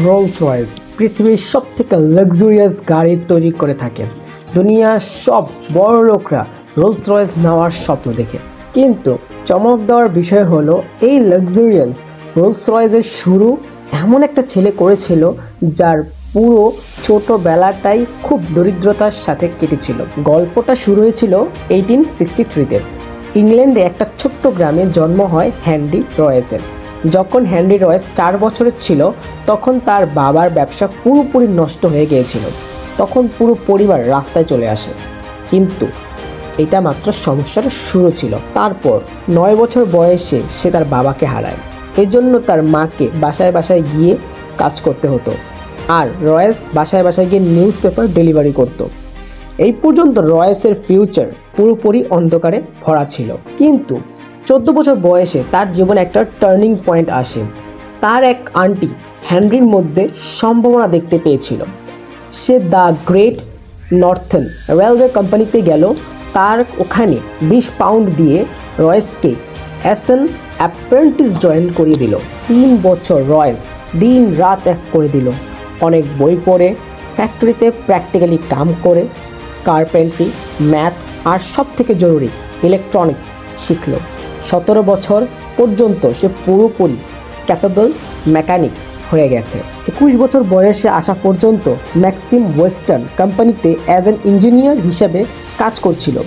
Rolls Royce পৃথিবীর সবথেকে luxurious গাড়ি তৈরি করে থাকে। দুনিয়ার সব বড় লোকরা রোলস রয়েস নেওয়ার স্বপ্ন দেখে, কিন্তু চমক দেওয়ার বিষয় হলো এই লাক্সারিয়াস রোলস রয়েসের শুরু এমন একটা ছেলে করেছিল যার পুরো ছোটোবেলাটাই খুব দরিদ্রতার সাথে কেটেছিল। গল্পটা শুরু হয়েছিল 1863-তে। ইংল্যান্ডে একটা ছোট্ট গ্রামে জন্ম হয় হেনরি রয়েসের। যখন হেনরি রয়েস 4 বছরের ছিল তখন তার বাবার ব্যবসা পুরোপুরি নষ্ট হয়ে গিয়েছিল। তখন পুরো পরিবার রাস্তায় চলে আসে, কিন্তু এটা মাত্র সমস্যার শুরু ছিল। তারপর 9 বছর বয়সে সে তার বাবাকে হারায়। এই জন্য তার মাকে বাসায় বাসায় গিয়ে কাজ করতে হতো, আর রয়েস বাসায় বাসায় গিয়ে নিউজ পেপার ডেলিভারি করত। এই পর্যন্ত রয়েসের ফিউচার পুরোপুরি অন্ধকারে ভরা ছিল, কিন্তু 14 বছর বয়সে তার জীবনে একটা টার্নিং পয়েন্ট আসে। তার এক আন্টি হেনরির মধ্যে সম্ভাবনা দেখতে পেয়েছিল। সে দ্য গ্রেট নর্থার্ন রেলওয়ে কোম্পানিতে গেল। তার ওখানে 20 পাউন্ড দিয়ে রয়েসকে অ্যাজ অ্যান অ্যাপ্রেন্টিস জয়েন করিয়ে দিল। 3 বছর রয়েস দিন রাত এক করে দিল। অনেক বই পড়ে, ফ্যাক্টরিতে প্র্যাকটিক্যালি কাম করে, কার্পেন্ট্রি, ম্যাথ আর সব থেকে জরুরি ইলেকট্রনিক্স শিখল। 17 বছর পর্যন্ত সে পুরোপুরি ক্যাপেবল মেকানিক হয়ে গেছে। 21 বছর বয়সে আসা পর্যন্ত ম্যাক্সিম ওয়েস্টার্ন কোম্পানিতে অ্যাজ অ্যান ইঞ্জিনিয়ার হিসেবে কাজ করছিল।